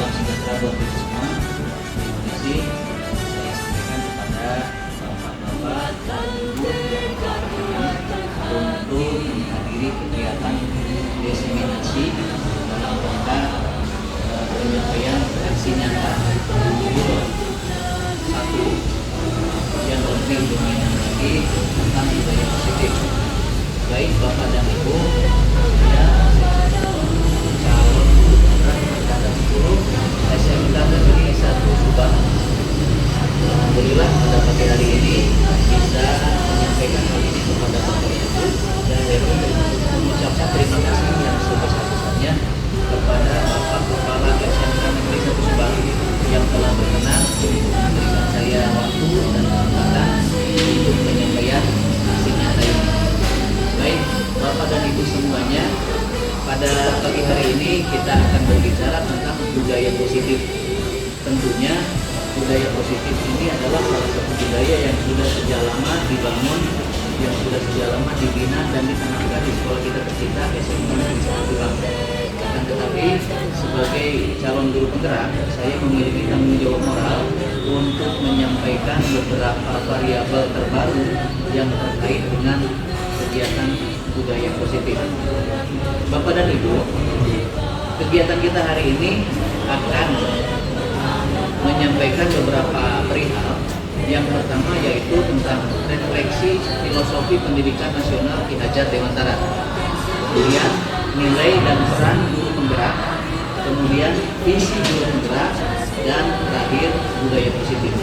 salam sejahtera buat kita semua. Terima kasih saya sampaikan kepada bapak-bapak dan ibu yang berkenan untuk menghadiri kegiatan diseminasi dalam rangka penyampaian aksi nyata satu yang lebih dominan lagi tentang budaya positif. Baik Bapak dan Ibu ya, calon angkatan 10 SMK Negeri 1 Subang, alhamdulillah pada pagi hari ini bisa menyampaikan hal ini kepada Bapak Ibu, dan saya pun mengucapkan terima kasih yang sebesar-besarnya kepada Bapak Kepala SMK Negeri 1 Subang yang telah berkenan memberikan saya waktu dan kesempatan untuk penyampaian aksi nyata ini. Baik Bapak dan Ibu semuanya, pada pagi hari ini kita akan berbicara tentang budaya positif. Tentunya budaya positif ini adalah salah satu budaya yang sudah sejak lama dibangun, yang sudah sejak lama dibina dan ditanamkan di sekolah kita tercinta SMK Negeri 1 Subang. Akan tetapi sebagai calon guru penggerak, saya memiliki tanggung jawab moral untuk menyampaikan beberapa variabel terbaru yang terkait dengan kegiatan budaya positif. Bapak dan Ibu, kegiatan kita hari ini akan menyampaikan beberapa perihal. Yang pertama yaitu tentang refleksi filosofi pendidikan nasional Ki Hajar Dewantara, kemudian nilai dan peran guru penggerak, kemudian visi guru penggerak, dan terakhir budaya positif.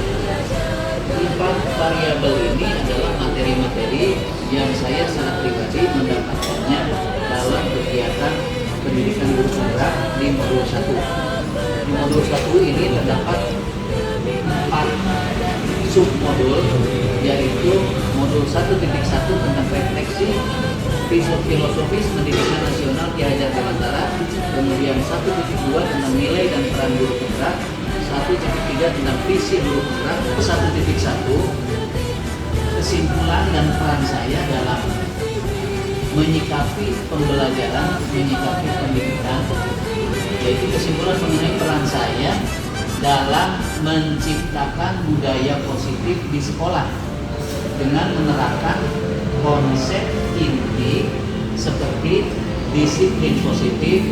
4 variabel ini adalah materi-materi yang saya secara pribadi mendapatkannya dalam kegiatan pendidikan guru penggerak di modul 1. Di modul 1 ini terdapat 4 submodul, yaitu modul 1.1 tentang refleksi filosofis pendidikan nasional Ki Hajar Dewantara, kemudian 1.2 tentang nilai dan peran guru penggerak, 1.3 tentang visi guru penggerak, 1.1 kesimpulan dan peran saya dalam menyikapi pembelajaran, menyikapi pendidikan, yaitu kesimpulan mengenai peran saya dalam menciptakan budaya positif di sekolah dengan menerapkan konsep inti seperti disiplin positif,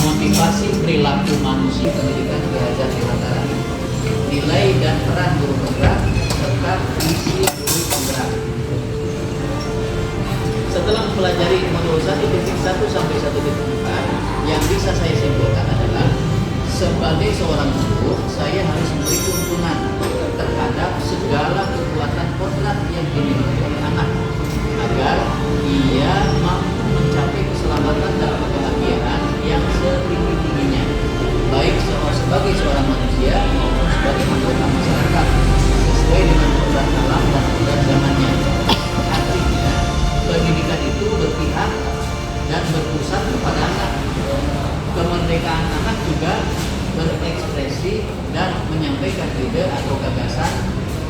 motivasi perilaku manusia, pendidikan Ki Hajar Dewantara, nilai dan peran guru penggerak, serta visi guru penggerak. Setelah mempelajari modul 1.1 sampai 1.4, yang bisa saya simpulkan adalah sebagai seorang guru, saya harus memberi tuntunan terhadap segala kekuatan kodrat yang dimiliki oleh anak agar ia mampu mencapai keselamatan dan kebahagiaan yang setinggi-tingginya, baik sebagai seorang manusia maupun sebagai anggota masyarakat, sesuai dengan kodrat alam dan kodrat zamannya. Artinya, pendidikan itu berpihak dan berpusat kepada anak. Kemerdekaan anak juga berekspresi dan menyampaikan ide atau gagasan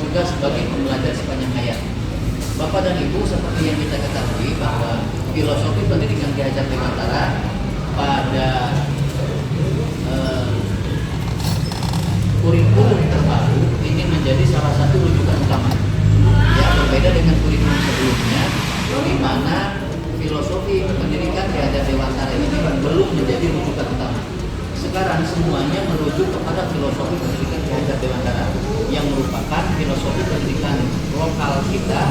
juga sebagai pembelajar sepanjang hayat. Bapak dan Ibu, seperti yang kita ketahui bahwa filosofi pendidikan Ki Hajar Dewantara pada kurikulum terbaru ini menjadi salah satu rujukan utama. Ya, berbeda dengan kurikulum sebelumnya, di mana filosofi pendidikan Ki Hajar Dewantara ini belum menjadi rujukan utama. Sekarang semuanya merujuk kepada filosofi pendidikan Ki Hajar Dewantara yang merupakan filosofi pendidikan lokal kita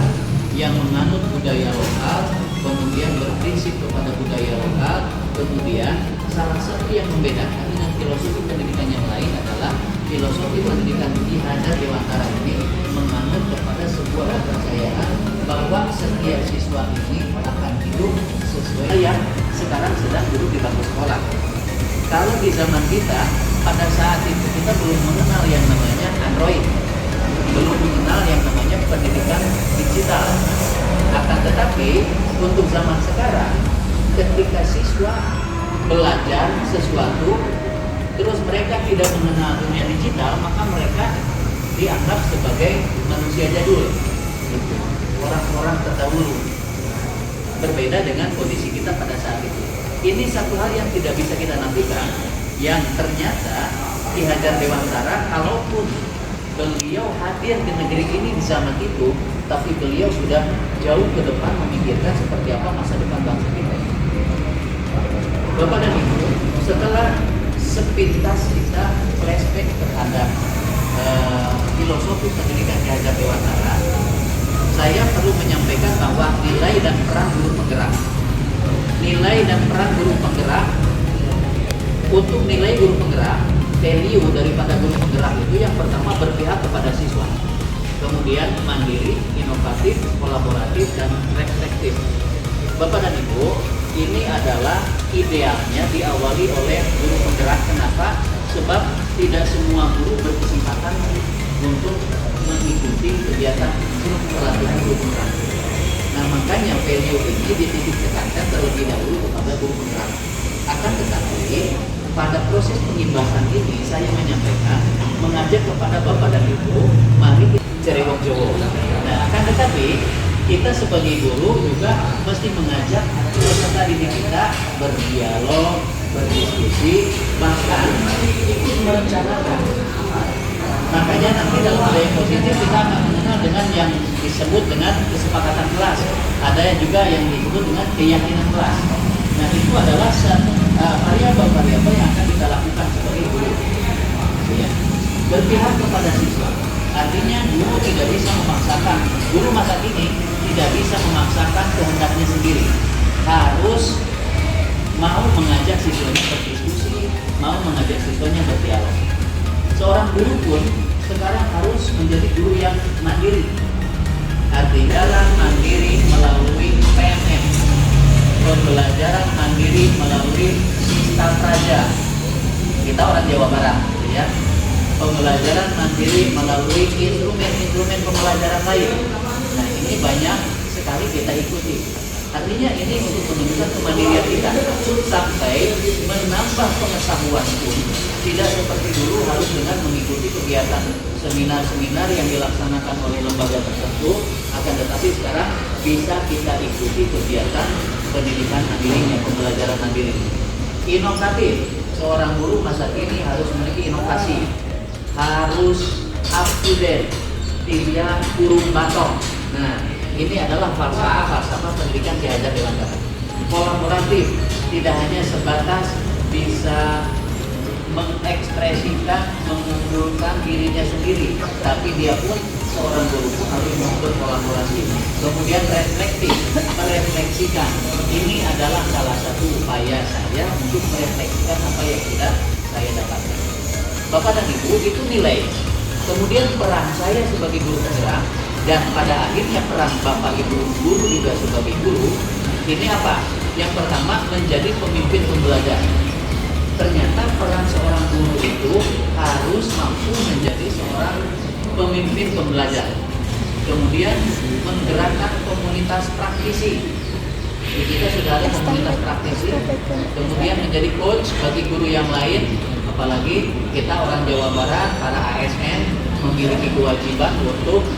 yang menganut budaya lokal, kemudian berprinsip kepada budaya lokal. Kemudian salah satu yang membedakan dengan filosofi pendidikan yang lain adalah filosofi pendidikan Ki Hajar Dewantara ini menganut kepada sebuah kepercayaan bahwa setiap siswa ini akan hidup sesuai yang sekarang sedang duduk di bangku sekolah. Kalau di zaman kita, pada saat itu kita belum mengenal yang namanya Android, belum mengenal yang namanya pendidikan digital. Akan tetapi untuk zaman sekarang, ketika siswa belajar sesuatu, terus mereka tidak mengenal dunia digital, maka mereka dianggap sebagai manusia jadul, orang-orang terdahulu. Berbeda dengan kondisi kita pada saat itu. Ini satu hal yang tidak bisa kita nafikan, yang ternyata Ki Hajar Dewantara, kalaupun beliau hadir di negeri ini di zaman itu, tapi beliau sudah jauh ke depan memikirkan seperti apa masa depan bangsa kita. Bapak dan Ibu, setelah sepintas kita flashback terhadap filosofi pendidikan Ki Hajar Dewantara, saya perlu menyampaikan bahwa nilai dan peran guru penggerak. Nilai dan peran guru penggerak, untuk nilai guru penggerak, value daripada guru penggerak itu yang pertama berpihak kepada siswa, kemudian mandiri, inovatif, kolaboratif, dan reflektif. Bapak dan Ibu, ini adalah idealnya diawali oleh guru penggerak. Kenapa? Sebab tidak semua guru berkesempatan untuk mengikuti kegiatan pelatihan guru penggerak. Nah, makanya value ini dititik tekankan terlebih dahulu kepada guru penggerak. Akan tetapi pada proses pengibasan ini saya menyampaikan, mengajak kepada Bapak dan Ibu, mari kita cerewok Jowo. Nah, akan tetapi kita sebagai guru juga mesti mengajak peserta didik kita berdialog, berdiskusi, bahkan ikut merencanakan. Makanya nanti dalam budaya positif kita akan mengenal dengan yang disebut dengan kesepakatan kelas. Ada yang juga yang disebut dengan keyakinan kelas. Nah, itu adalah variabel-variabel yang akan kita lakukan sebagai guru. Ya. Berpihak kepada siswa. Artinya guru tidak bisa memaksakan. Guru masa kini tidak bisa memaksakan kehendaknya sendiri. Harus mau mengajak siswanya berdiskusi, mau mengajak siswanya berdialog. Seorang guru pun sekarang harus menjadi guru yang mandiri. Artinya mandiri melalui PMM, pembelajaran mandiri melalui sistem praja. Kita orang Jawa Barat, ya. Pembelajaran mandiri melalui instrumen-instrumen pembelajaran lain. Nah, ini banyak sekali kita ikuti. Artinya ini untuk menunjukkan kemandirian kita sampai menambah pengetahuan pun tidak seperti dulu harus dengan mengikuti kegiatan seminar-seminar yang dilaksanakan oleh lembaga tertentu, akan tetapi sekarang bisa kita ikuti kegiatan pendidikan mandiri, pembelajaran mandiri. Inovatif, seorang guru masa kini harus memiliki inovasi, harus up to date, tidak kurung batong. Nah, ini adalah falsafah pendidikan Ki Hajar Dewantara. Kolaboratif, tidak hanya sebatas bisa mengekspresikan, mengunggulkan dirinya sendiri, tapi dia pun seorang guru pun harus mau berkolaborasi. Kemudian reflektif, merefleksikan. Ini adalah salah satu upaya saya untuk merefleksikan apa yang sudah saya dapatkan. Bapak dan Ibu, itu nilai. Kemudian peran saya sebagai guru penggerak, dan pada akhirnya peran Bapak Ibu guru juga sebagai guru, ini apa? Yang pertama, menjadi pemimpin pembelajar. Ternyata peran seorang guru itu harus mampu menjadi seorang pemimpin pembelajar. Kemudian menggerakkan komunitas praktisi. Jadi kita sudah ada komunitas praktisi. Kemudian menjadi coach bagi guru yang lain. Apalagi kita orang Jawa Barat, para ASN memiliki kewajiban untuk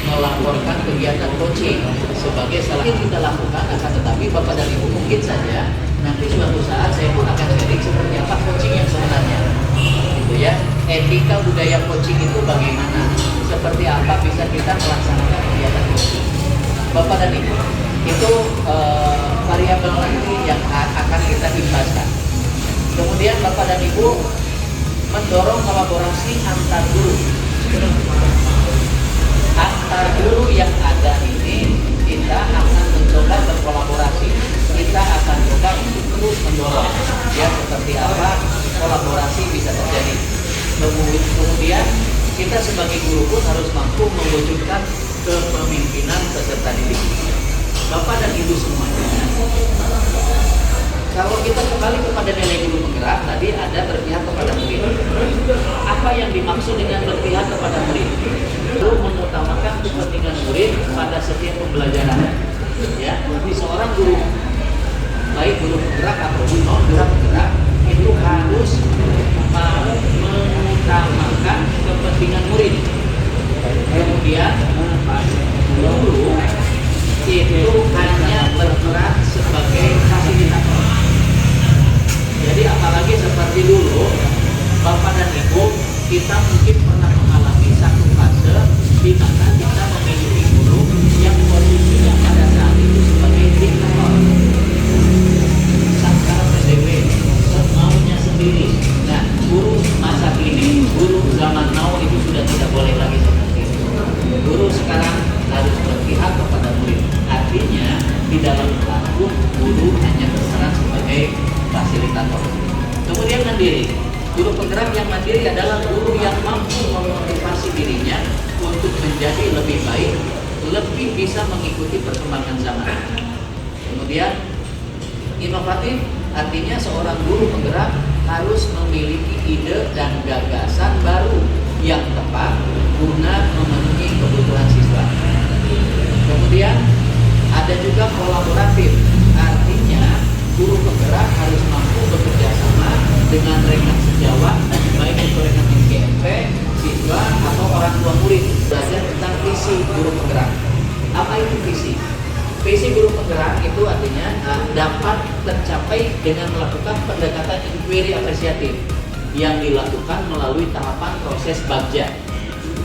melaporkan kegiatan coaching sebagai salah yang kita lakukan. Akan tetapi Bapak dan Ibu mungkin saja nanti suatu saat saya pun akan sharing seperti apa coaching yang sebenarnya, gitu ya. Etika budaya coaching itu bagaimana, seperti apa bisa kita melaksanakan kegiatan coaching. Bapak dan Ibu, itu variabel nanti yang akan kita imbaskan. Kemudian Bapak dan Ibu mendorong kolaborasi antar guru. Antar guru yang ada ini kita akan mencoba berkolaborasi. Kita akan coba untuk terus mendorong ya seperti apa kolaborasi bisa terjadi. Kemudian kita sebagai guru pun harus mampu mewujudkan kepemimpinan peserta didik. Bapak dan Ibu semuanya, kalau kita kembali kepada nilai guru penggerak, tadi ada berpihak kepada murid. Apa yang dimaksud dengan berpihak kepada murid? Itu mengutamakan kepentingan murid pada setiap pembelajaran. Ya, seorang guru, baik guru penggerak ataupun non guru penggerak, itu harus mengutamakan kepentingan murid. Kemudian guru itu hanya berperan sebagai fasilitator. Jadi apalagi seperti dulu Bapak dan Ibu kita mungkin pernah mengalami satu fase di mana kita memiliki guru yang posisinya pada saat itu sebagai diktator, sangkar PDW, semaunya sendiri. Nah, guru masa kini, guru zaman now itu sudah tidak boleh lagi seperti itu. Guru sekarang harus berpihak kepada murid. Artinya di dalam pelaku guru hanya berperan sebagai fasilitator. Kemudian mandiri. Guru penggerak yang mandiri adalah guru yang mampu memotivasi dirinya untuk menjadi lebih baik, lebih bisa mengikuti perkembangan zaman. Kemudian inovatif, artinya seorang guru penggerak harus memiliki ide dan gagasan baru yang tepat guna memenuhi kebutuhan siswa. Kemudian ada juga kolaboratif, artinya guru penggerak harus mampu bekerja sama dengan rekan sejawat, baik itu rekan MGMP, siswa atau orang tua murid, belajar tentang visi guru penggerak. Apa itu visi? Visi guru penggerak itu artinya dapat tercapai dengan melakukan pendekatan inquiry apresiatif yang dilakukan melalui tahapan proses bagja,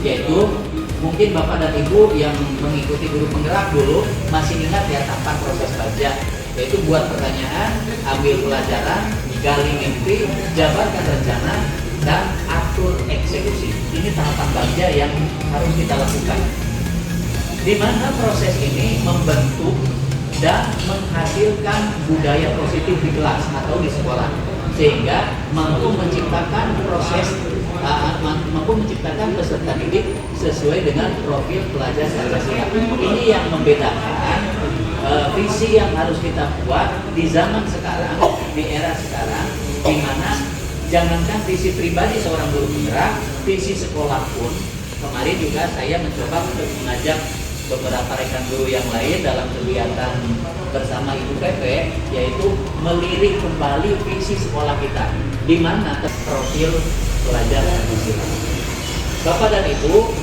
yaitu mungkin Bapak dan Ibu yang mengikuti guru penggerak dulu masih ingat ya tahapan proses bagja, yaitu buat pertanyaan, ambil pelajaran, gali mimpi, jabarkan rencana, dan atur eksekusi. Ini tahapan bagja yang harus kita lakukan, di mana proses ini membentuk dan menghasilkan budaya positif di kelas atau di sekolah, sehingga mampu menciptakan peserta didik sesuai dengan profil pelajar Pancasila. Ini yang membedakan visi yang harus kita buat di zaman sekarang, di era sekarang, di mana jangankan visi pribadi seorang guru penggerak, visi sekolah pun. Kemarin juga saya mencoba untuk mengajak beberapa rekan guru yang lain dalam kegiatan bersama Ibu PP, yaitu melirik kembali visi sekolah kita, di mana profil pelajar Pancasila. Bapak dan Ibu,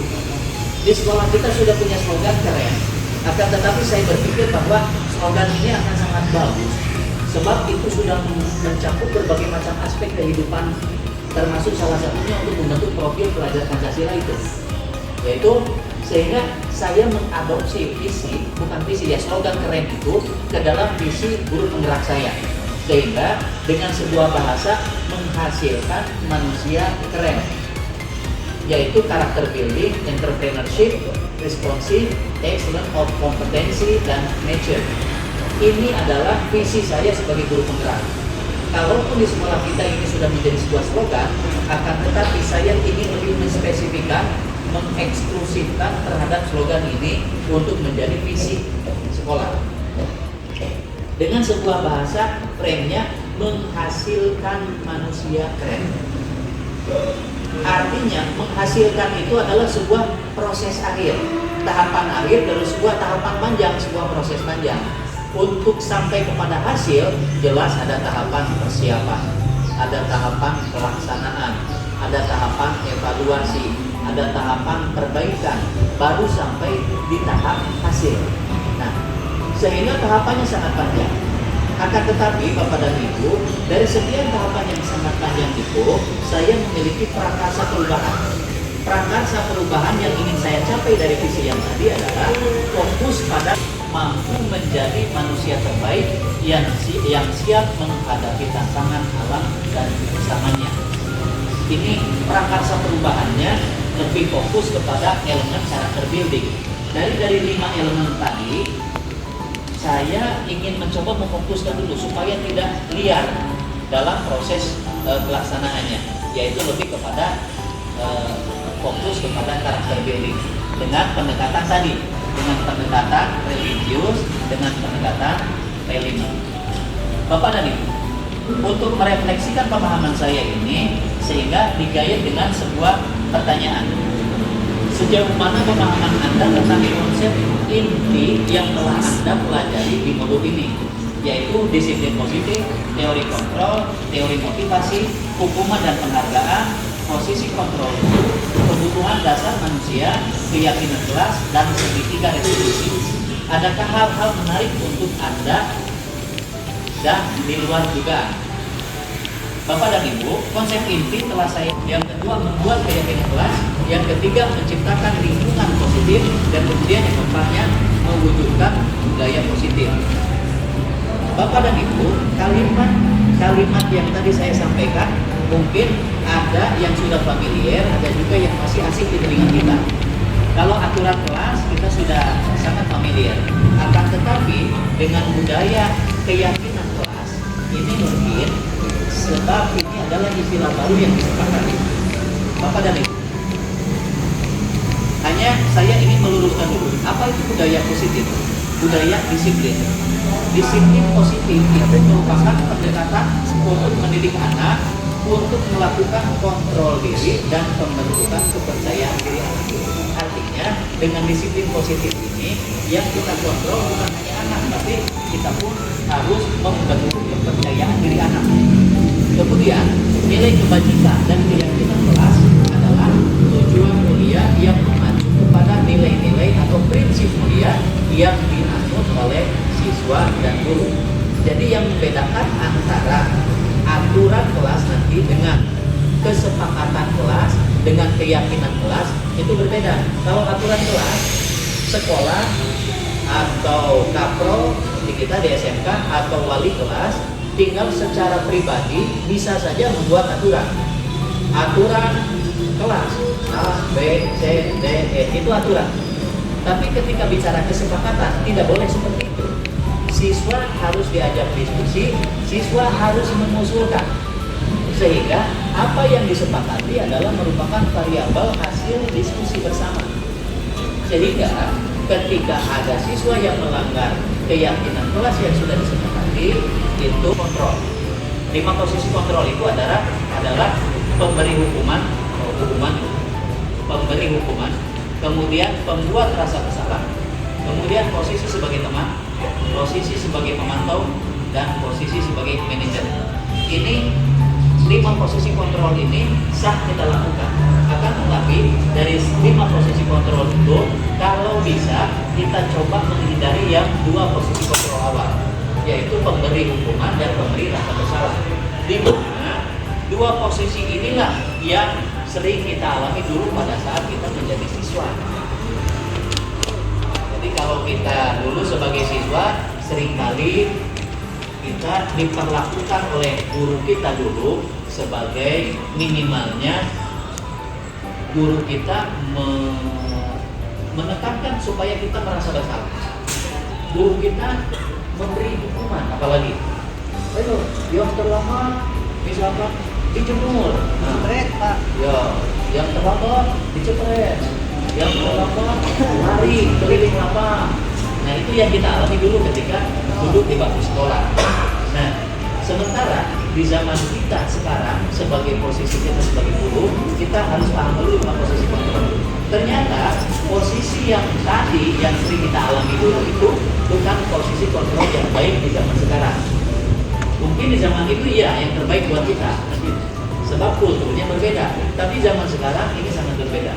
di sekolah kita sudah punya slogan keren, akan tetapi saya berpikir bahwa slogan ini akan sangat bagus, sebab itu sudah mencakup berbagai macam aspek kehidupan, termasuk salah satunya untuk membentuk profil pelajar Pancasila itu, yaitu sehingga saya mengadopsi slogan keren itu ke dalam visi guru penggerak saya, sehingga dengan sebuah bahasa menghasilkan manusia keren, yaitu karakter building, entrepreneurship, responsive, excellent of kompetensi, dan nature. Ini adalah visi saya sebagai guru penggerak. Kalaupun di sekolah kita ini sudah menjadi sebuah slogan, akan tetapi saya ingin lebih menspesifikkan, mengeksklusifkan terhadap slogan ini untuk menjadi visi sekolah dengan sebuah bahasa frame-nya menghasilkan manusia keren. Artinya menghasilkan itu adalah sebuah proses akhir, tahapan akhir dari sebuah tahapan panjang, sebuah proses panjang. Untuk sampai kepada hasil, jelas ada tahapan persiapan, ada tahapan pelaksanaan, ada tahapan evaluasi, ada tahapan perbaikan, baru sampai di tahap hasil. Nah, sehingga tahapannya sangat panjang. Akan tetapi Bapak dan Ibu, dari sekian tahapan yang sangat panjang itu, saya memiliki prakarsa perubahan. Prakarsa perubahan yang ingin saya capai dari visi yang tadi adalah fokus pada mampu menjadi manusia terbaik yang siap menghadapi tantangan alam dan bersamanya. Ini prakarsa perubahannya lebih fokus kepada elemen karakter building. Dari 5 elemen tadi, saya ingin mencoba memfokuskan dulu supaya tidak liar dalam proses pelaksanaannya, yaitu lebih kepada fokus kepada karakter building dengan pendekatan tadi, dengan pendekatan religius, dengan pendekatan religi. Bapak dan Ibu, untuk merefleksikan pemahaman saya ini sehingga digayat dengan sebuah pertanyaan. Sejauh mana pemahaman Anda tentang konsep inti yang telah Anda pelajari di modul ini, yaitu disiplin positif, teori kontrol, teori motivasi, hukuman dan penghargaan, posisi kontrol guru, kebutuhan dasar manusia, keyakinan kelas, dan segitiga retribusi. Adakah hal-hal menarik untuk Anda dan di luar dugaan? Bapak dan Ibu, konsep inti telah saya. Yang kedua, membuat keyakinan kelas. Yang ketiga, menciptakan lingkungan positif. Dan kemudian yang keempatnya, mewujudkan budaya positif. Bapak dan Ibu, kalimat yang tadi saya sampaikan mungkin ada yang sudah familiar, ada juga yang masih asing di telinga kita. Kalau aturan kelas kita sudah sangat familiar, akan tetapi dengan budaya keyakinan kelas ini mungkin sebab ini adalah istilah baru yang disepakati. Bapak dan Ibu, hanya saya ingin meluruskan dulu, apa itu budaya positif? Budaya disiplin. Disiplin positif itu merupakan pendekatan untuk mendidik anak untuk melakukan kontrol diri dan pembentukan kepercayaan diri anak. Artinya dengan disiplin positif ini yang kita kontrol bukan hanya anak, tapi kita pun harus membentuk kepercayaan diri anak. Kemudian nilai kebajikan dan keyakinan kelas adalah tujuan mulia yang mengacu kepada nilai-nilai atau prinsip mulia yang dianut oleh siswa dan guru. Jadi yang membedakan antara aturan kelas nanti dengan kesepakatan kelas, dengan keyakinan kelas itu berbeda. Kalau aturan kelas, sekolah atau kapro di kita di SMK atau wali kelas tinggal secara pribadi bisa saja membuat aturan. Aturan kelas A, B, C, D, E itu aturan. Tapi ketika bicara kesepakatan tidak boleh seperti itu. Siswa harus diajak diskusi, siswa harus mengusulkan. Sehingga apa yang disepakati adalah merupakan variabel hasil diskusi bersama. Sehingga ketika ada siswa yang melanggar keyakinan kelas yang sudah disepakati, itu kontrol. 5 posisi kontrol itu adalah pemberi hukuman, pemberi hukuman, kemudian pembuat rasa bersalah, kemudian posisi sebagai teman, posisi sebagai pemantau, dan posisi sebagai manajer. Ini 5 posisi kontrol ini sah kita lakukan. Akan tetapi dari 5 posisi kontrol itu, kalau bisa kita coba menghindari yang 2 posisi kontrol awal, yaitu pemberi hukuman dan pemberi rasa bersalah. Di mana 2 posisi inilah yang sering kita alami dulu pada saat kita menjadi siswa. Jadi kalau kita dulu sebagai siswa, seringkali kita diperlakukan oleh guru kita dulu sebagai minimalnya guru kita menekankan supaya kita merasa bersalah. Guru kita memberi hukuman, apalagi ayo yang terlambat misalkan dijemur, Pak. ya yang terlambat dicepret, yang terlambat lari keliling lapang. Nah itu yang kita alami dulu ketika duduk di bangku sekolah. Nah sementara di zaman kita sekarang sebagai posisi kita sebagai guru, kita harus paham dulu 5 posisi kontrol. Ternyata posisi yang tadi yang sering kita alami dulu itu bukan posisi kontrol yang baik di zaman sekarang. Mungkin di zaman itu iya yang terbaik buat kita, sebab kulturnya berbeda. Tapi zaman sekarang ini sangat berbeda.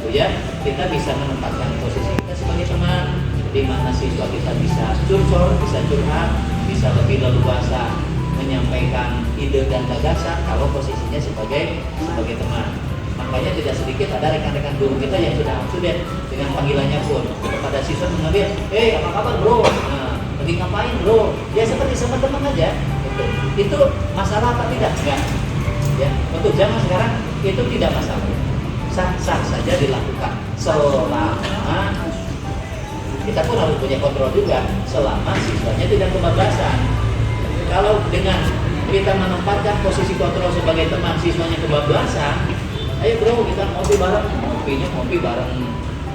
Gitu ya, kita bisa menempatkan posisi kita sebagai teman, di mana siswa kita bisa curcol, bisa curhat, bisa lebih leluasa menyampaikan ide dan gagasan kalau posisinya sebagai teman. Makanya tidak sedikit ada rekan-rekan guru kita yang sudah absen dengan panggilannya pun kepada siswa mengambil, apa kabar bro? Nah, lagi ngapain bro? Ya seperti sama teman aja. Itu masalah apa tidak? Enggak. Ya, untuk zaman sekarang itu tidak masalah. Sah-sah saja dilakukan selama kita pun harus punya kontrol juga selama siswanya tidak kebablasan. Kalau dengan kita menempatkan posisi kontrol sebagai teman, siswanya kebablasan, ayo bro kita ngopi bareng, ngopi bareng,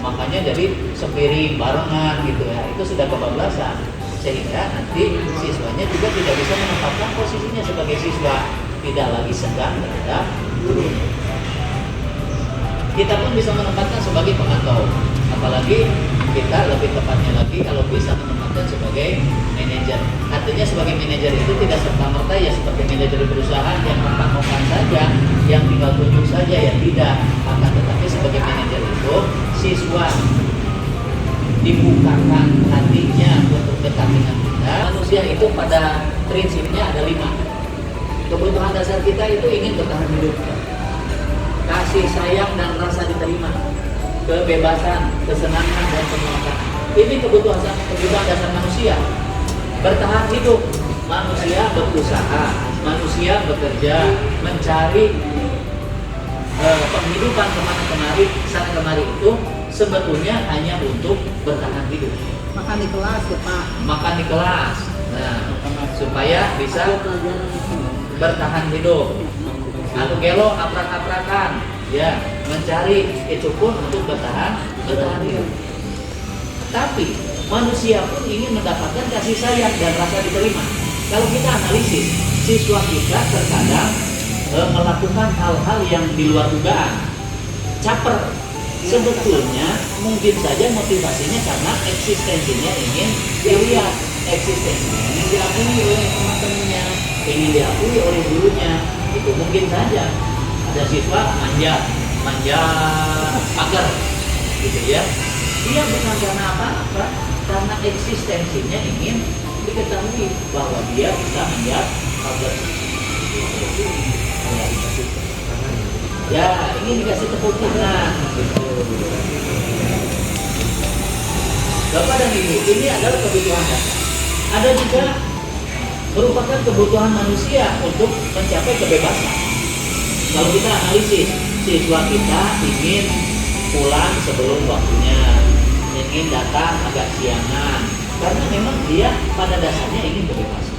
makanya jadi sepiring barengan gitu ya, itu sudah kebablasan. Sehingga nanti siswanya juga tidak bisa menempatkan posisinya sebagai siswa, tidak lagi sedang terhadap guru. Kita pun bisa menempatkan sebagai pemantau, apalagi kita lebih tepatnya lagi kalau bisa menempatkan sebagai manajer. Artinya sebagai manajer itu tidak serta-merta ya seperti manajer perusahaan yang mengangkat saja, yang tinggal tunjuk saja, ya tidak. Akan tetapi sebagai manajer itu siswa dibukakan hatinya untuk dekat dengan kita. Manusia itu pada prinsipnya ada 5. Kebutuhan dasar kita itu ingin bertahan hidup, kasih sayang dan rasa diterima, kebebasan, kesenangan dan penguasaan. Ini kebutuhan dasar manusia. Bertahan hidup, manusia berusaha, manusia bekerja, mencari penghidupan sana kemari itu sebetulnya hanya untuk bertahan hidup. Makan di kelas ya Pak. Makan di kelas, nah, supaya bisa bertahan hidup. Anu gelo aprak-aprakan, ya, mencari itu pun untuk bertahan hidup. Tapi manusia pun ingin mendapatkan kasih sayang dan rasa diterima. Kalau kita analisis, siswa kita terkadang melakukan hal-hal yang di luar dugaan, caper. Sebetulnya mungkin saja motivasinya karena eksistensinya ingin dilihat, eksistensinya ingin diakui oleh teman-temannya, ingin diakui oleh gurunya. Itu mungkin saja. Ada siswa manja pagar, gitu ya. Dia bukan karena apa-apa, karena eksistensinya ingin diketahui bahwa dia bisa manja pagar. Ya, ingin dikasih tepuk tangan. Bapak dan Ibu, ini adalah kebutuhan dasar. Ada juga merupakan kebutuhan manusia untuk mencapai kebebasan. Kalau kita analisis, siswa kita ingin pulang sebelum waktunya, ingin datang agak siangan, karena memang dia pada dasarnya ingin kebebasan,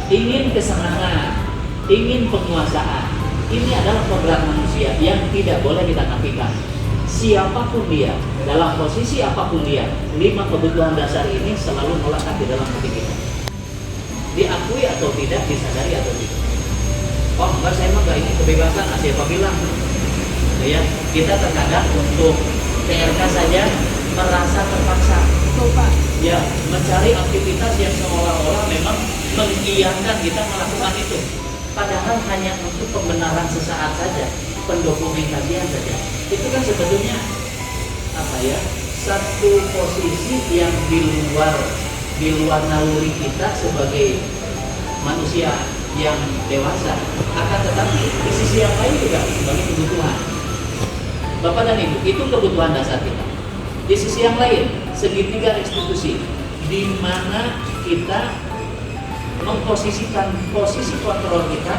ingin kesenangan, ingin penguasaan. Ini adalah program manusia yang tidak boleh kita nafikan. Siapapun dia, dalam posisi apapun dia, 5 kebutuhan dasar ini selalu melekat di dalam hati kita. Diakui atau tidak, disadari atau tidak. Oh enggak, saya mah gak ingin kebebasan, siapa bilang? Ya, kita terkadang untuk PRK saja merasa terpaksa. Betul Pak. Ya, mencari aktivitas yang seolah-olah memang mengiyakan kita melakukan itu. Padahal hanya untuk pembenaran sesaat saja, pendokumentasian saja. Itu kan sebetulnya satu posisi yang di luar naluri kita sebagai manusia yang dewasa. Akan tetapi di sisi yang lain juga sebagai kebutuhan. Bapak dan Ibu, itu kebutuhan dasar kita. Di sisi yang lain, segitiga restitusi, di mana kita memposisikan posisi kontrol kita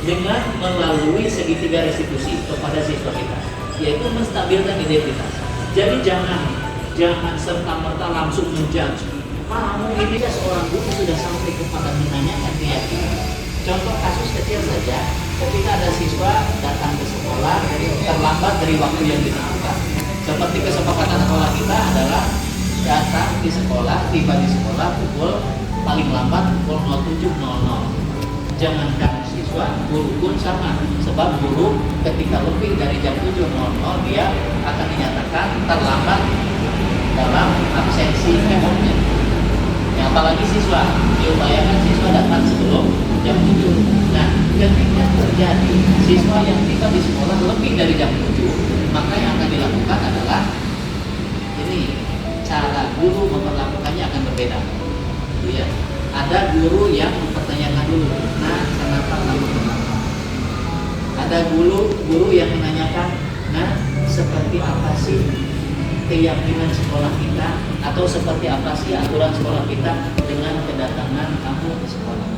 dengan melalui segitiga restitusi kepada siswa kita, yaitu menstabilkan identitas. Jadi jangan serta-merta langsung menjudge. Kamu ini ya seorang guru sudah sampai kepada menanyakan keyakinan. Contoh kasus kecil saja, ketika ada siswa datang ke sekolah terlambat dari waktu yang ditentukan. Seperti kesepakatan sekolah kita adalah datang di sekolah, tiba di sekolah pukul paling lambat pukul 07.00. Jangankan siswa, guru pun sama. Sebab guru ketika lebih dari jam 7.00 dia akan dinyatakan terlambat dalam absensi memornya. Ya, apalagi siswa, diupayakan siswa datang sebelum jam 7. Nah, ketika terjadi siswa yang tiba di sekolah lebih dari jam 7, maka yang akan dilakukan adalah ini, cara guru memperlakukannya akan berbeda. Ya, ada guru yang mempertanyakan dulu, nah kenapa kamu kenapa? Ada guru yang menanyakan, nah seperti apa sih keyakinan sekolah kita, atau seperti apa sih aturan sekolah kita dengan kedatangan kamu ke sekolah?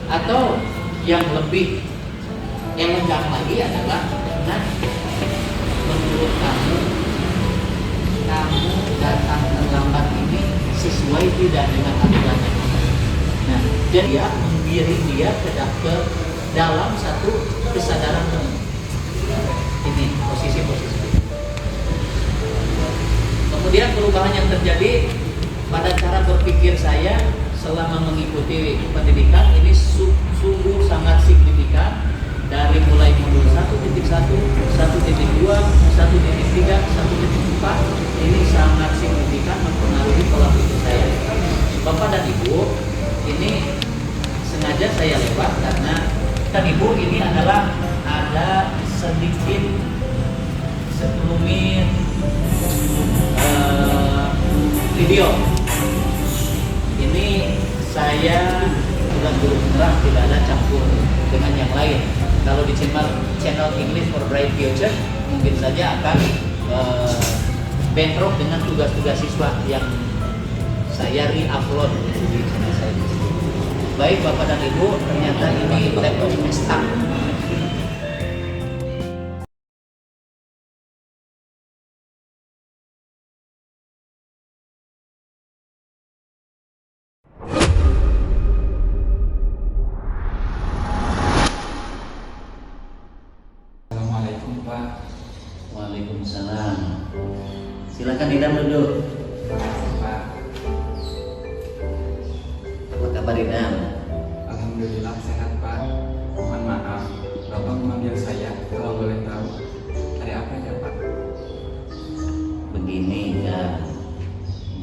Atau yang lebih elegan lagi adalah, nah menurut kamu datang terlambat ini sesuai tidak dengan aturannya? Nah, jadi dia mengiring dia ke dalam satu kesadaran penuh. Ini posisi-posisi. Kemudian perubahan yang terjadi pada cara berpikir saya selama mengikuti pendidikan ini sungguh sangat signifikan. Dari mulai modul 1.1, 1.2, 1.3, 1.4 ini sangat signifikan mempengaruhi pola pikir saya. Bapak dan Ibu, ini sengaja saya lewat karena kan Ibu ini adalah ada sedikit sekelumit video. Ini saya tugas guru penggerak, tidak ada campur dengan yang lain. Kalau di channel English for Bright Future mungkin saja akan bentrok dengan tugas-tugas siswa yang saya re-upload di channel saya. Baik Bapak dan Ibu, ternyata ini laptopnya stuck. Assalamualaikum Pak. Waalaikumsalam. Silakan Idam duduk. Makasih Pak. Apa kabar Idam? Alhamdulillah sehat Pak. Mohon maaf, Bapak memanggil saya kalau boleh tahu ada apa ya Pak? Begini kan,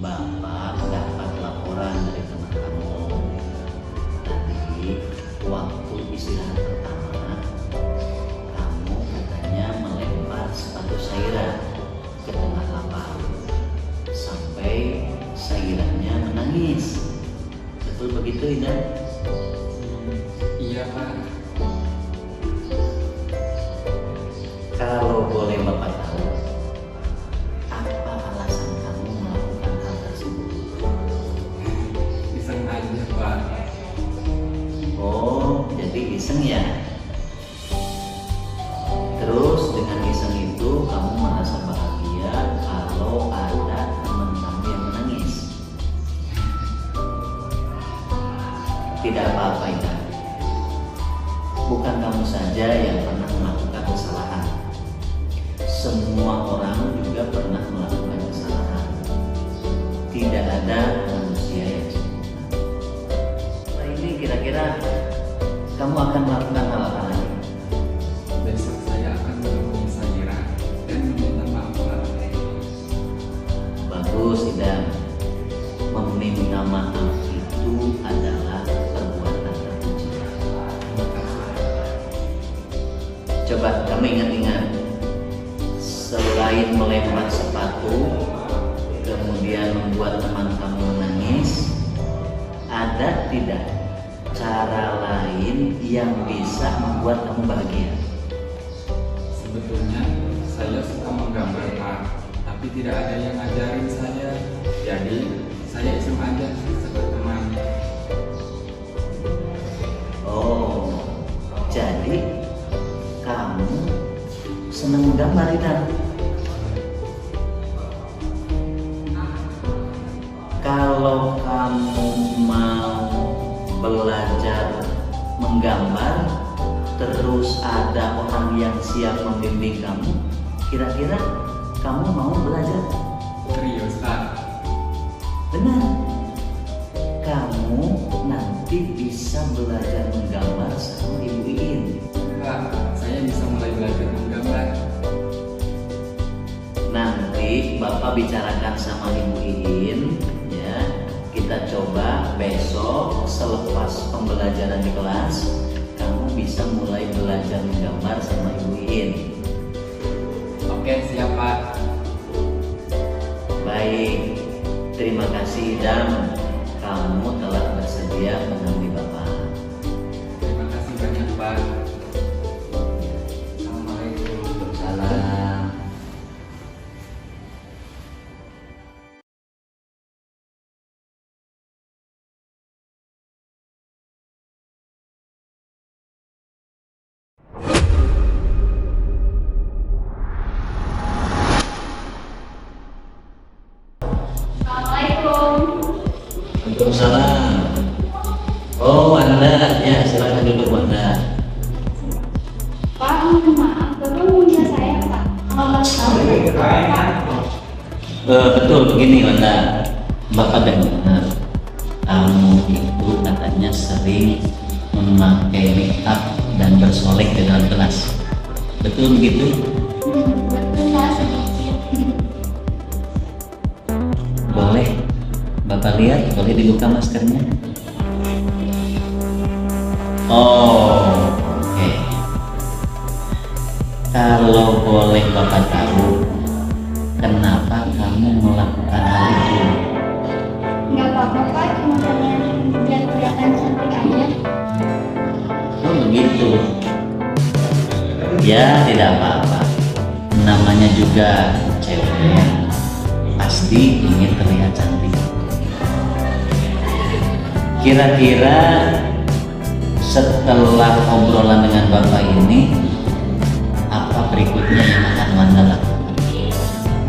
Bapak dapat laporan dari teman kamu. Tadi waktu istirahat pertama, kamu katanya melempar sepatu Saira ke tengah lapangan sampai Sairanya menangis. Betul begitu Ida? Iya Pak. Kalau boleh Bapak tahu, apa alasan kamu melakukan hal tersebut? Iseng aja Pak. Oh, jadi iseng ya? Terus dengan iseng itu kamu merasa bahagia kalau ada teman kamu yang menangis? Tidak apa-apa Ida. Bukan kamu saja yang pernah melakukan kesalahan. Semua orang juga pernah melakukan kesalahan. Tidak ada manusia yang sempurna. Nah, ini kira-kira kamu akan melakukan hal apa lagi? Besok saya akan menemui Saira dan meminta maaf Pak. Bagus, Idam. Meminta maaf itu adalah perbuatan terpuji. Terima kasih. Coba kamu ingat-ingat, selain melempar sepatu, kemudian membuat teman kamu menangis, ada tidak cara lain yang bisa membuat kamu bahagia? Sebetulnya saya suka menggambar Pak, tapi tidak ada yang ngajarin saya. Jadi saya iseng aja sebagai teman. Oh, jadi kamu senang menggambar Idam? Kalau kamu mau belajar menggambar, terus ada orang yang siap membimbing kamu, kira-kira kamu mau belajar? Serius Pak. Benar. Kamu nanti bisa belajar menggambar sama Ibu Iin. Pak, saya bisa mulai belajar menggambar. Nanti Bapak bicarakan sama Ibu Iin, ya. Kita coba besok selepas pembelajaran di kelas, kamu bisa mulai belajar menggambar sama Ibu Iin. Oke, siap Pak. Baik, terima kasih Idam. Kamu telah bersedia menemui Bapak. Terima kasih banyak Pak. Assalamualaikum. Salam. Assalamualaikum. Waalaikumsalam. Oh, Anda, ya silakan duduk Anda. Pak, mohon maaf, Bapak punya saya, Pak. Kalau tahu, Betul begini Wanda, Bapak dengar kamu itu katanya sering memakai make up dan bersolek di dalam kelas. Betul begitu? betul Pak, sedikit. Boleh Bapak lihat, boleh dibuka maskernya. Oh, oke. Kalau boleh Bapak tahu, kenapa kamu melakukan hal itu? Nggak apa-apa, Pak. Cuma pengen lihat kelihatan cantik aja. begitu. Ya tidak apa-apa, namanya juga cewek, pasti ingin terlihat cantik. Kira-kira setelah obrolan dengan Bapak ini, apa berikutnya yang akan Wanda lakukan?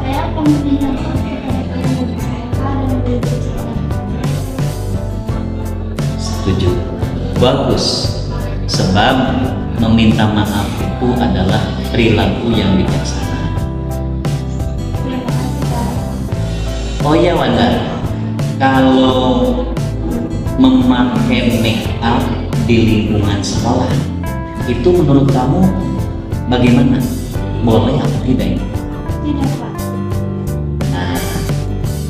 Saya akan meminta maaf kepada ibu saya dan ibu saya. Setuju. Bagus. Sebab meminta maaf itu adalah perilaku yang bijaksana. Terima kasih Pak. Oh ya Wanda, kalau memakai make up di lingkungan sekolah, itu menurut kamu bagaimana? Boleh atau tidak? Tidak Pak. Nah,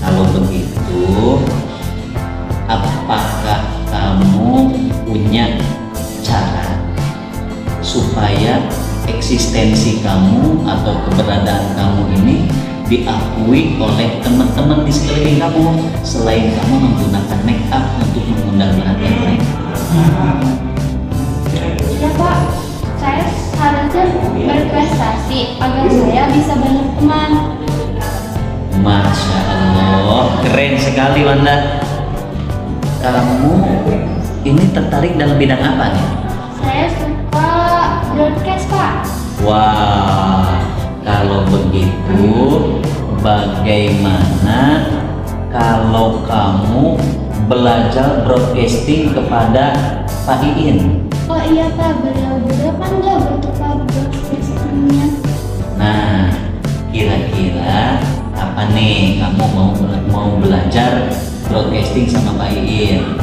kalau begitu, apakah kamu punya cara supaya eksistensi kamu atau keberadaan kamu ini diakui oleh teman-teman di sekeliling kamu selain kamu menggunakan make up untuk mengundang perhatian mereka? Iya Pak, saya harusnya berprestasi agar saya bisa banyak teman. Masya Allah, keren sekali Wanda. Kamu ini tertarik dalam bidang apa nih? Saya suka broadcast Pak. Wah, kalau begitu bagaimana kalau kamu belajar broadcasting kepada Pak Iin? Oh iya Pak, beliau kan nggak bertukar broadcastingnya. Nah, kira-kira apa nih kamu mau belajar broadcasting sama Pak Iin?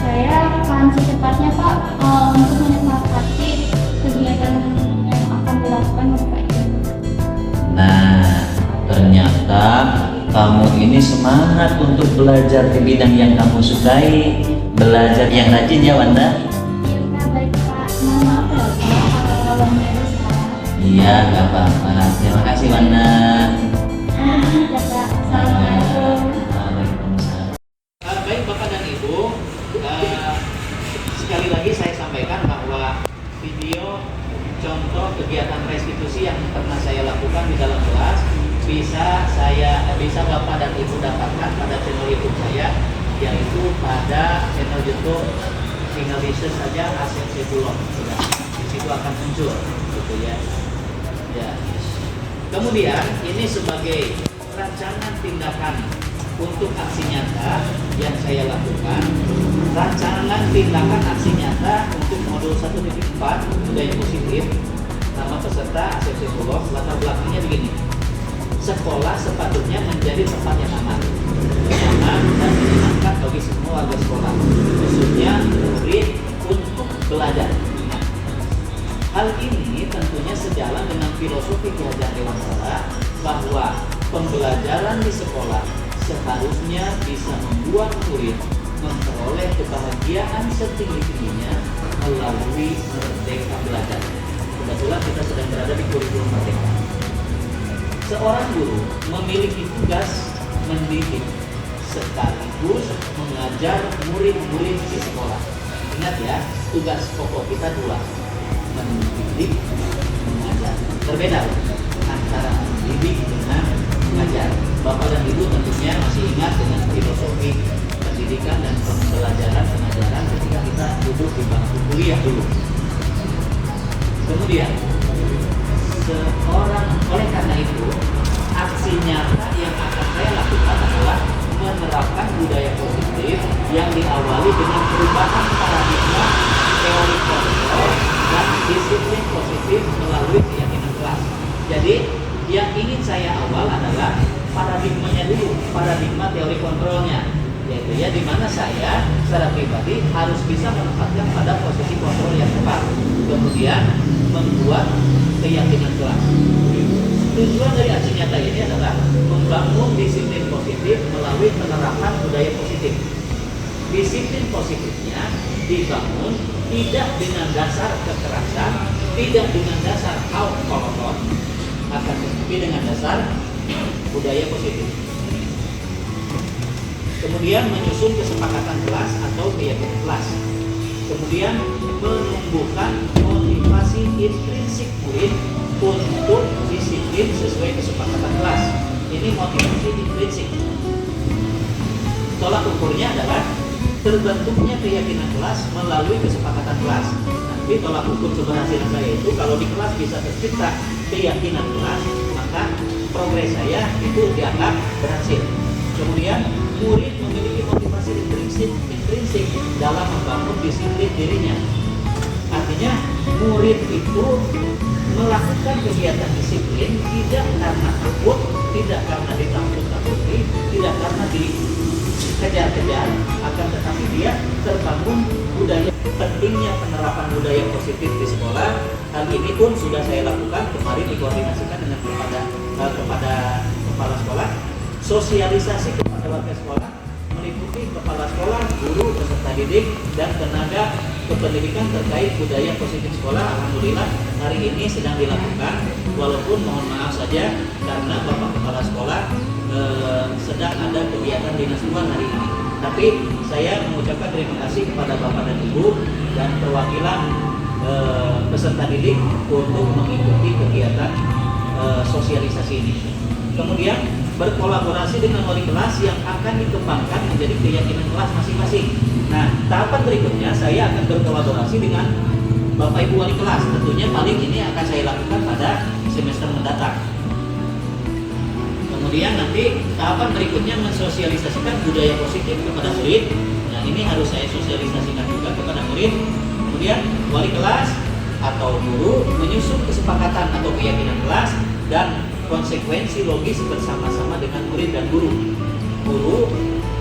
Saya akan secepatnya Pak untuk menyepakati kegiatan yang akan dilakukan oleh Pak Ibu. Nah, ternyata kamu ini semangat untuk belajar di bidang yang kamu sukai, belajar yang rajin ya Wanda? Iya baik Pak, mohon maaf ya Pak kalau menurut saya. Iya, gak apa-apa. Terima kasih Wanda. Ya Pak, assalamualaikum. Waalaikumsalam. Baik Bapak dan Ibu, sekali lagi saya sampaikan bahwa video contoh kegiatan restitusi yang pernah saya lakukan di dalam kelas bisa Bapak dan Ibu dapatkan pada channel YouTube saya, yaitu pada channel YouTube tinggal di search saja Asep Sepulon, sudah di situ akan muncul gitu ya. Ya. Kemudian ini sebagai rancangan tindakan untuk aksi nyata yang saya lakukan, rancangan tindakan aksi nyata untuk modul 1.4 budaya positif. Nama peserta Asep Sepulon, latar belakangnya begini: sekolah sepatutnya menjadi tempat yang aman, nyaman dan menyenangkan bagi semua warga sekolah, khususnya murid untuk belajar. Nah, hal ini tentunya sejalan dengan filosofi Ki Hajar Dewantara bahwa pembelajaran di sekolah seharusnya bisa membuat murid memperoleh kebahagiaan setinggi-tingginya melalui merdeka belajar. Kebetulan kita sedang berada di kurikulum merdeka. Seorang guru memiliki tugas mendidik sekaligus mengajar murid-murid di sekolah. Ingat ya, tugas pokok kita dua, mendidik, mengajar. Berbeda antara mendidik dengan mengajar. Bapak dan Ibu tentunya masih ingat dengan filosofi pendidikan dan pembelajaran pengajaran ketika kita duduk di bangku kuliah dulu. Kemudian oleh karena itu, aksi nyata yang akan saya lakukan adalah menerapkan budaya positif yang diawali dengan perubahan paradigma teori kontrol dan disiplin positif melalui keyakinan kelas. Jadi, yang ingin saya awal adalah paradigmanya dulu, paradigma teori kontrolnya, yaitu ya di mana saya secara pribadi harus bisa menempatkan pada posisi kontrol yang tepat, kemudian membuat keyakinan kelas. Tujuan dari aksi nyata ini adalah membangun disiplin positif melalui penerapan budaya positif. Disiplin positifnya dibangun tidak dengan dasar kekerasan, tidak dengan dasar kaum kolot, akan tetapi dengan dasar budaya positif. Kemudian menyusun kesepakatan kelas atau keyakinan kelas. Kemudian menumbuhkan motivasi intrinsik murid untuk disiplin sesuai kesepakatan kelas. Ini motivasi intrinsik. Tolak ukurnya adalah terbentuknya keyakinan kelas melalui kesepakatan kelas. Nanti tolak ukur keberhasilan saya itu kalau di kelas bisa tercipta keyakinan kelas, maka progres saya itu dianggap berhasil. Kemudian murid memiliki motivasi intrinsik dalam membangun disiplin dirinya. Artinya murid itu melakukan kegiatan disiplin tidak karena takut, tidak karena ditakut-takuti, tidak karena dikejar-kejar, akan tetapi dia terbangun budaya. Pentingnya penerapan budaya positif di sekolah, hal ini pun sudah saya lakukan kemarin, dikoordinasikan dengan kepada kepala sekolah. Sosialisasi kepada warga sekolah meliputi kepala sekolah, guru, peserta didik, dan tenaga kependidikan terkait budaya positif sekolah. Alhamdulillah hari ini sedang dilakukan, walaupun mohon maaf saja karena Bapak Kepala Sekolah sedang ada kegiatan dinas luar hari ini. Tapi saya mengucapkan terima kasih kepada Bapak dan Ibu dan perwakilan peserta didik untuk mengikuti kegiatan sosialisasi ini. Kemudian berkolaborasi dengan wali kelas yang akan dikembangkan menjadi keyakinan kelas masing-masing. Nah, tahapan berikutnya saya akan berkolaborasi dengan Bapak Ibu wali kelas. Tentunya paling ini akan saya lakukan pada semester mendatang. Kemudian nanti tahapan berikutnya mensosialisasikan budaya positif kepada murid. Nah, ini harus saya sosialisasikan juga kepada murid. Kemudian wali kelas atau guru menyusun kesepakatan atau keyakinan kelas dan konsekuensi logis bersama-sama dengan murid dan guru. Guru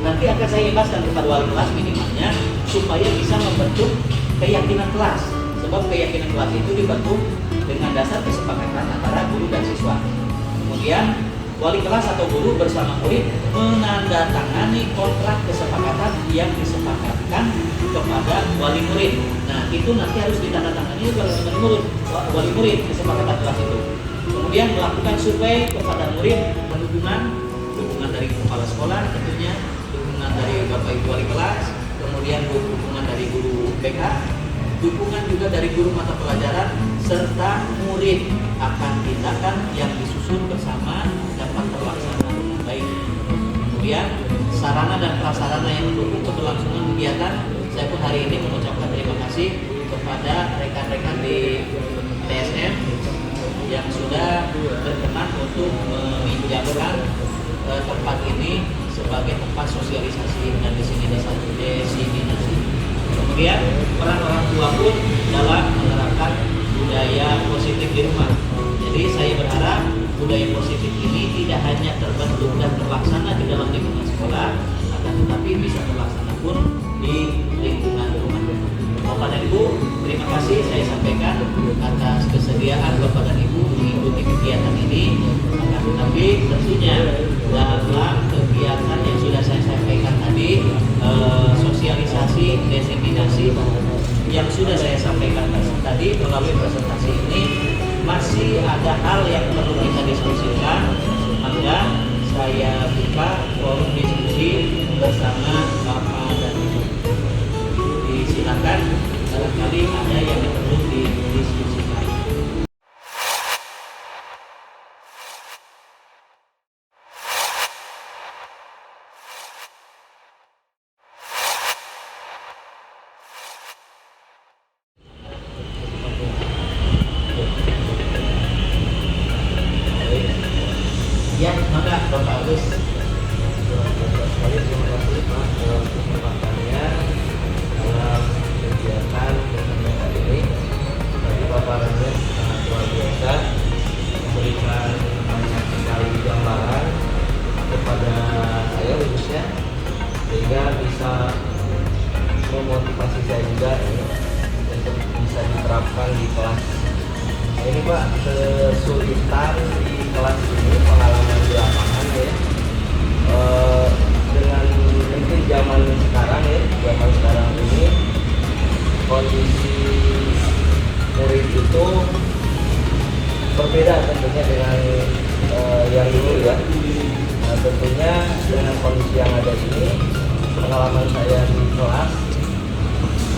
nanti akan saya bebaskan kepada wali kelas minimalnya supaya bisa membentuk keyakinan kelas. Sebab keyakinan kelas itu dibentuk dengan dasar kesepakatan antara guru dan siswa. Kemudian wali kelas atau guru bersama murid menandatangani kontrak kesepakatan yang disepakatkan kepada wali murid. Nah, itu nanti harus ditandatangani oleh wali murid kesepakatan kelas itu. Kemudian melakukan survei kepada murid, dukungan dari kepala sekolah tentunya, dukungan dari Bapak Ibu wali kelas, kemudian dukungan dari guru BK, dukungan juga dari guru mata pelajaran, serta murid akan tindakan yang disusun bersama dapat terlaksana dengan baik. Kemudian sarana dan prasarana yang mendukung keberlangsungan kegiatan, saya pun hari ini mengucapkan terima kasih kepada rekan-rekan di TSM yang sudah berkenan untuk meminjamkan tempat ini sebagai tempat sosialisasi dan diseminasi. Kemudian peran orang tua pun dalam menerapkan budaya positif di rumah. Jadi saya berharap budaya positif ini tidak hanya terbentuk dan terlaksana di dalam lingkungan sekolah, akan tetapi bisa terlaksana pun di lingkungan rumah. Bapak dan Ibu, terima kasih saya sampaikan atas kesediaan Bapak dan Ibu mengikuti kegiatan ini. Akan tetapi tentunya dalam kegiatan yang sudah saya sampaikan tadi, sosialisasi, diseminasi yang sudah saya sampaikan tadi melalui presentasi ini, masih ada hal yang perlu kita diskusikan. Maka saya buka forum diskusi bersama Bapak dan Ibu. Silakan, barangkali ada yang perlu didiskusikan. Ya, maka Bapak Agus. Terima kasih Pak atas kesempatannya dalam kegiatan kesenian ini. Tadi paparannya sangat luar biasa, memberikan banyak sekali gambaran kepada saya khususnya, sehingga bisa memotivasi saya juga untuk bisa diterapkan di kelas. Nah, ini Pak, kesulitan di kelas ini, pengalaman di lapangan ya. Dengan mungkin zaman sekarang ini kondisi murid itu berbeda tentunya dengan yang dulu ya. Nah, tentunya dengan kondisi yang ada ini, pengalaman saya di kelas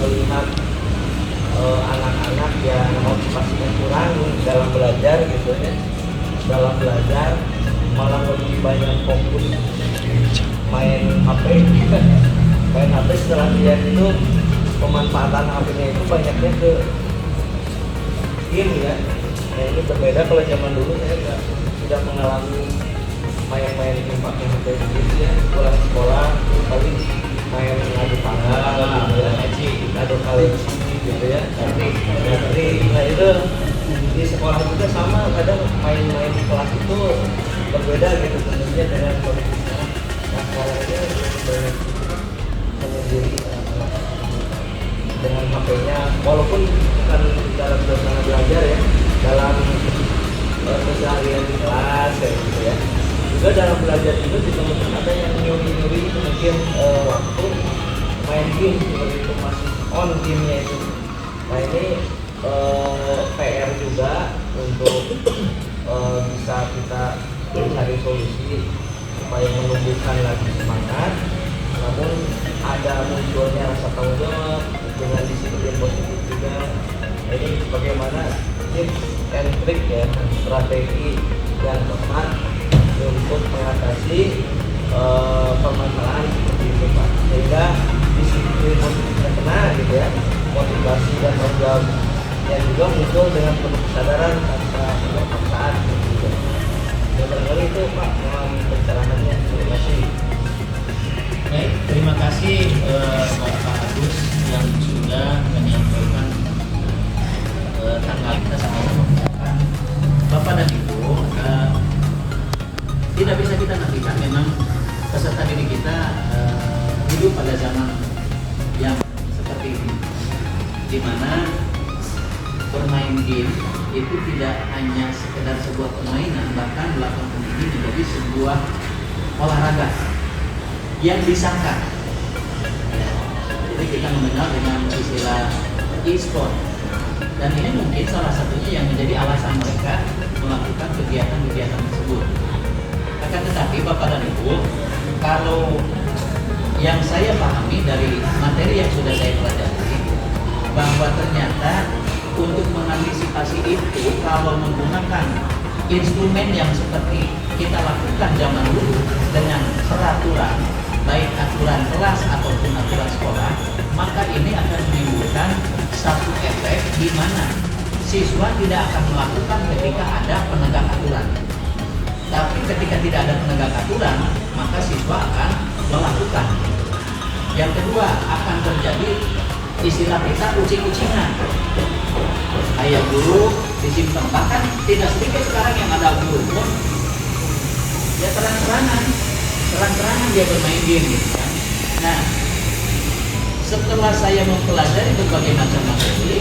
melihat anak-anak yang motivasinya kurang dalam belajar gitu ya, dalam belajar malah lebih banyak fokus main HP. Main HP setelah lihat itu pemanfaatan HP-nya itu banyaknya ke game ya. Nah ini berbeda kalau zaman dulu saya tidak mengalami main-main game pakai HP gitu ya. Pulang sekolah kali main ngadu panggang gitu ya, ngadu kali gitu ya. Jadi nah itu di sekolah juga sama, kadang main-main di kelas itu berbeda gitu tentunya dengan kondisi sekarang. Nah sekarang ini banyak menyendiri dengan HP-nya, walaupun bukan dalam suasana belajar ya, dalam keseharian di kelas kayak gitu ya. Juga dalam belajar juga ditemukan ada yang nyuri-nyuri mungkin waktu main game seperti itu, masih on gamenya itu. Nah ini PR juga untuk bisa kita mencari solusi supaya menumbuhkan lagi semangat, namun ada munculnya rasa tanggung jawab dengan disiplin positif juga. Ini bagaimana tips and trick ya, strategi yang tepat untuk mengatasi permasalahan seperti itu Pak, sehingga disiplin positifnya kena gitu ya, motivasi dan tanggung jawab yang juga muncul dengan penuh kesadaran tanpa paksaan gitu. Yang barangkali itu Pak pencerahannya. Terima kasih. Baik, terima kasih Bapak Agus yang sudah menyampaikan tanggal kita sama-sama mengucapkan. Bapak dan Ibu, tidak bisa kita nafikan memang peserta didik kita hidup pada zaman yang seperti ini, di mana bermain game itu tidak hanya sekedar sebuah permainan, bahkan belakangan ini menjadi sebuah olahraga yang disangka. Jadi kita mengenal dengan istilah e-sport, dan ini mungkin salah satunya yang menjadi alasan mereka melakukan kegiatan-kegiatan tersebut. Akan tetapi Bapak dan Ibu, kalau yang saya pahami dari materi yang sudah saya pelajari, bahwa ternyata untuk mengantisipasi itu, kalau menggunakan instrumen yang seperti kita lakukan zaman dulu dengan peraturan, baik aturan kelas ataupun aturan sekolah, maka ini akan menimbulkan satu efek di mana siswa tidak akan melakukan ketika ada penegak aturan. Tapi ketika tidak ada penegak aturan, maka siswa akan melakukan. Yang kedua, akan terjadi istilah kita ucing-ucingan. Ayah guru disimpan, bahkan tidak sedikit sekarang yang ada guru pun ya terang-terangan dia bermain game gitu kan. Nah, setelah saya mempelajari berbagai macam materi,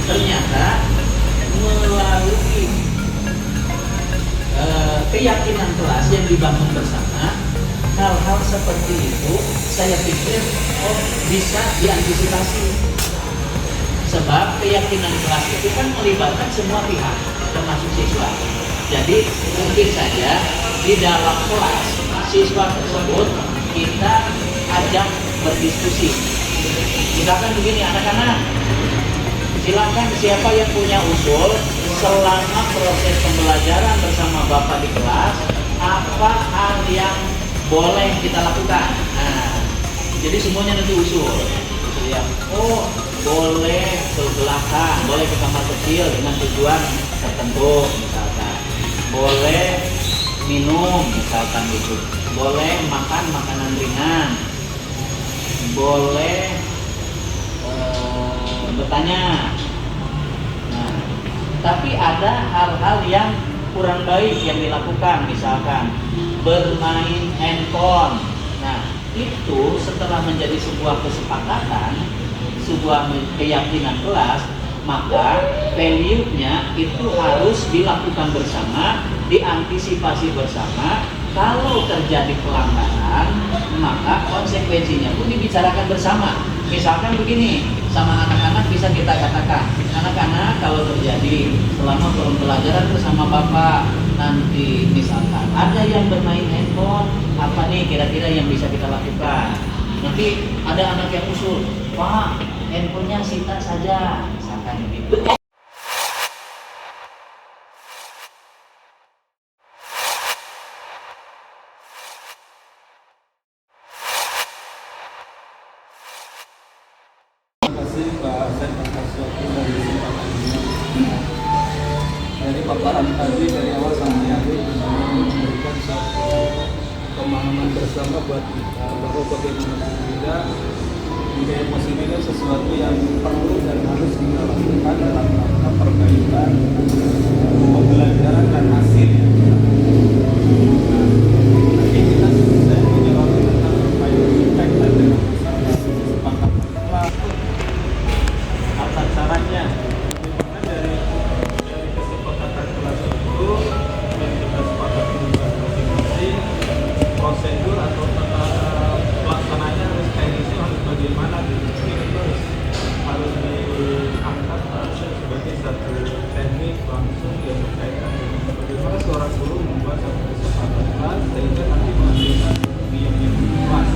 ternyata melalui keyakinan kelas yang dibangun bersama, hal-hal seperti itu saya pikir bisa diantisipasi. Sebab keyakinan kelas itu kan melibatkan semua pihak, termasuk siswa. Jadi mungkin saja di dalam kelas siswa tersebut kita ajak berdiskusi. Misalkan begini, anak-anak, silakan siapa yang punya usul selama proses pembelajaran bersama Bapak di kelas, apa hal yang boleh kita lakukan. Nah, jadi semuanya nanti usul. Ya, boleh ke belakang, boleh ke kamar kecil dengan tujuan tertentu misalkan. Boleh minum misalkan gitu. Boleh makan makanan ringan. Boleh bertanya. Nah, tapi ada hal-hal yang kurang baik yang dilakukan, misalkan bermain handphone. Nah, itu setelah menjadi sebuah kesepakatan, sebuah keyakinan kelas, maka value-nya itu harus dilakukan bersama, diantisipasi bersama. Kalau terjadi pelanggaran, maka konsekuensinya pun dibicarakan bersama. Misalkan begini, sama anak-anak bisa kita katakan, anak-anak kalau terjadi selama pembelajaran bersama Bapak, nanti misalkan ada yang bermain handphone, apa nih kira-kira yang bisa kita lakukan. Nanti ada anak yang usul, Pak, handphonenya sita saja, misalkan gitu. Terima kasih Pak Asep atas waktu dan kesempatan ini. Dari paparan tadi dari awal sampai akhir benar-benar memberikan satu pemahaman bersama buat kita bahwa bagaimanapun juga budaya positif itu sesuatu yang perlu dan harus kita lakukan dalam rangka perbaikan pembelajaran dan hasil. Nanti kita saya menyoroti tentang perbaikan impact dan dengan kesepakatan kelas. Apa caranya? Dimana dari kesepakatan kelas itu yang kita sepakati dengan masing-masing prosedur atau tata pelaksananya harus teknisnya harus bagaimana gitu. Itu harus diangkat sebagai satu teknik langsung yang berkaitan dengan bagaimana seorang guru membuat satu kesepakatan kelas sehingga nanti menghasilkan yang kelas.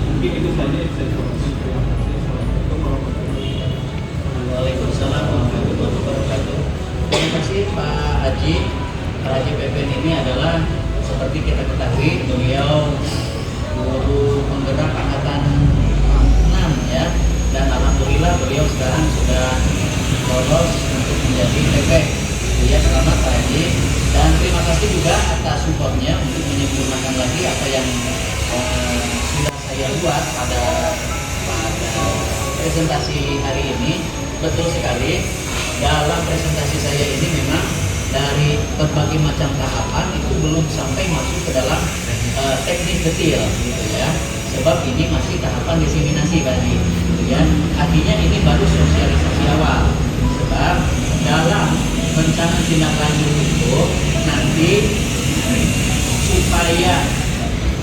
Mungkin itu saja yang saya informasi. Terima kasih. Assalamualaikum warahmatullahi wabarakatuh. Waalaikumsalam warahmatullahi wabarakatuh. Terima kasih Pak Haji. Pak Haji Pepen ini adalah seperti kita ketahui beliau guru penggerak angkatan 6 ya, dan alhamdulillah beliau sekarang sudah lolos untuk menjadi PP. Ya, selamat Pak Haji, dan terima kasih juga atas supportnya untuk menyempurnakan lagi apa yang sudah saya buat pada presentasi hari ini. Betul sekali, dalam presentasi saya ini memang dari berbagai macam tahapan itu belum sampai masuk ke dalam teknis detail gitu ya, sebab ini masih tahapan diseminasi tadi gitu ya. Artinya ini baru sosialisasi awal, sebab dalam rencana tindak lanjut itu nanti supaya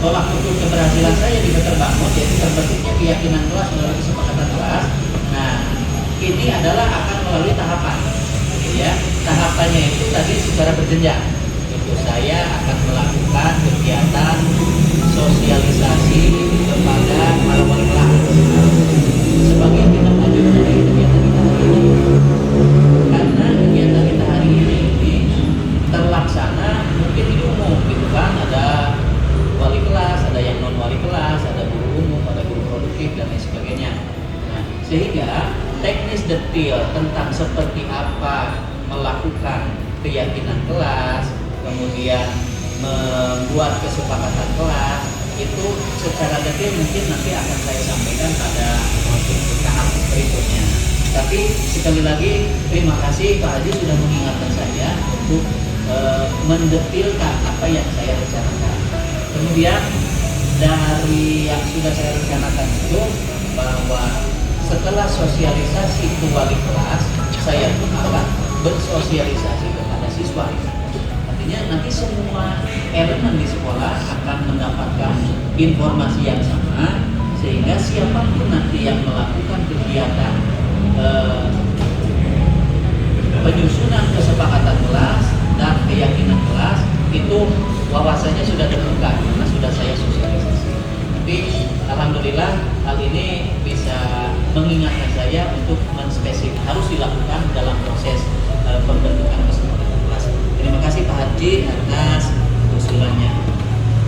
tolak ukur keberhasilan saya juga terbangun, yaitu terbentuknya keyakinan kelas melalui kesepakatan kelas. Nah, ini adalah akan melalui tahapan gitu ya. Tahapannya itu tadi secara berjenjang itu saya akan melakukan kegiatan sosialisasi kepada para wali kelas sebagai tindak lanjut dari kegiatan kita hari ini, karena kegiatan kita hari ini terlaksana mungkin di umum gitu kan, ada wali kelas, ada yang non wali kelas, ada guru umum, ada guru produktif dan lain sebagainya. Nah, sehingga teknis detail tentang seperti apa melakukan keyakinan kelas, kemudian membuat kesepakatan kelas, itu secara detail mungkin nanti akan saya sampaikan pada tahap berikutnya. Tapi sekali lagi terima kasih Pak Haji sudah mengingatkan saya untuk mendetilkan apa yang saya rencanakan. Kemudian dari yang sudah saya rencanakan itu bahwa setelah sosialisasi ke wali kelas, saya pun akan bersosialisasi kepada siswa. Artinya nanti semua elemen di sekolah akan mendapatkan informasi yang sama, sehingga siapapun nanti yang melakukan kegiatan penyusunan kesepakatan kelas dan keyakinan kelas itu wawasannya sudah terbuka karena sudah saya sosialisasi. Tapi alhamdulillah hal ini bisa mengingatkan saya untuk menspesifik harus dilakukan dalam proses pembentukan kesepakatan kelas. Terima kasih Pak Haji atas usulannya.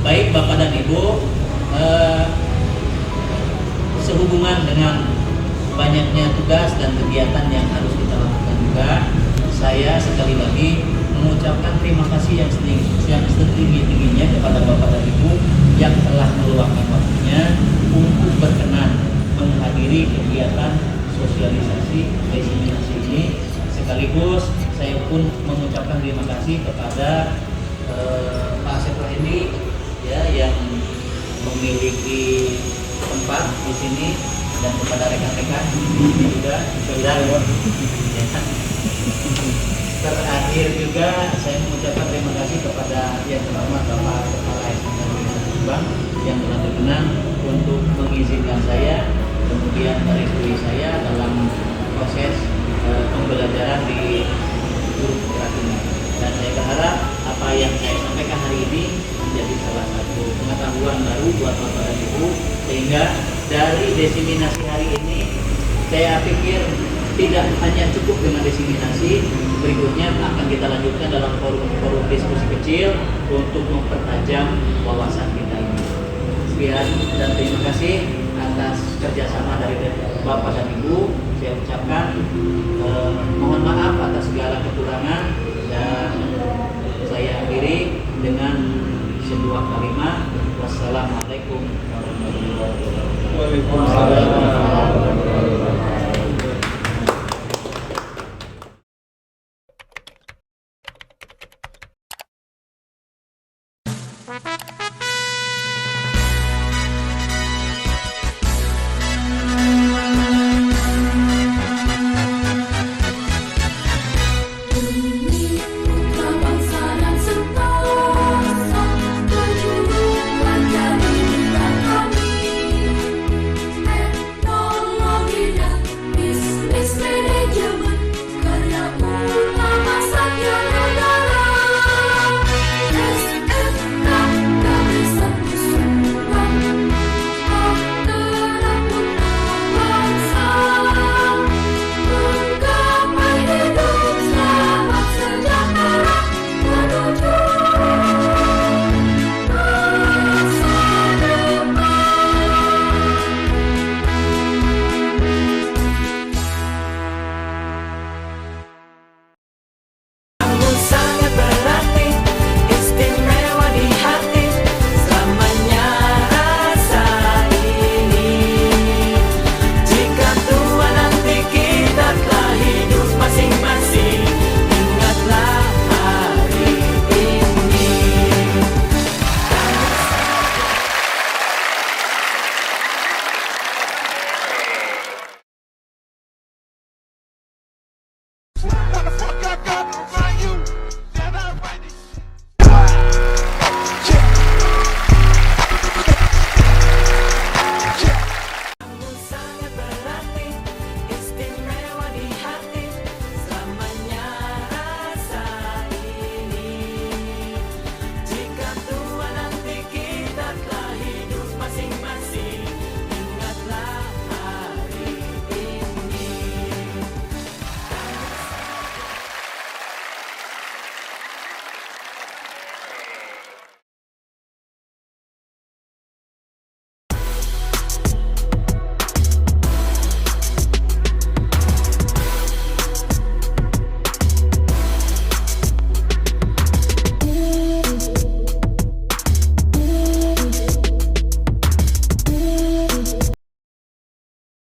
Baik Bapak dan Ibu, sehubungan dengan banyaknya tugas dan kegiatan yang harus kita lakukan juga, saya sekali lagi mengucapkan terima kasih yang setinggi-tingginya kepada Bapak dan Ibu yang telah meluangkan waktunya untuk berkenan menghadiri kegiatan sosialisasi diseminasi ini. Sekaligus saya pun mengucapkan terima kasih kepada Pak Asep Rahindi ya, yang memiliki tempat di sini, dan kepada rekan-rekan juga. Dan terakhir juga saya mengucapkan terima kasih kepada yang terhormat Bapak Kepala SMK Subang yang telah berkenan untuk mengizinkan saya, kemudian merestui saya dalam proses pembelajaran di grup gerak ini. Dan saya berharap apa yang saya sampaikan hari ini menjadi salah satu pengetahuan baru buat Bapak dan Ibu, sehingga dari diseminasi hari ini Saya pikir tidak hanya cukup dengan diseminasi, berikutnya akan kita lanjutkan dalam forum diskusi kecil untuk mempertajam wawasan kita ini. Sekian dan terima kasih atas kerjasama dari Bapak dan Ibu. Saya ucapkan mohon maaf atas segala kekurangan dan saya akhiri dengan sebuah kalimat. Wassalamualaikum warahmatullahi wabarakatuh. Waalaikumsalam.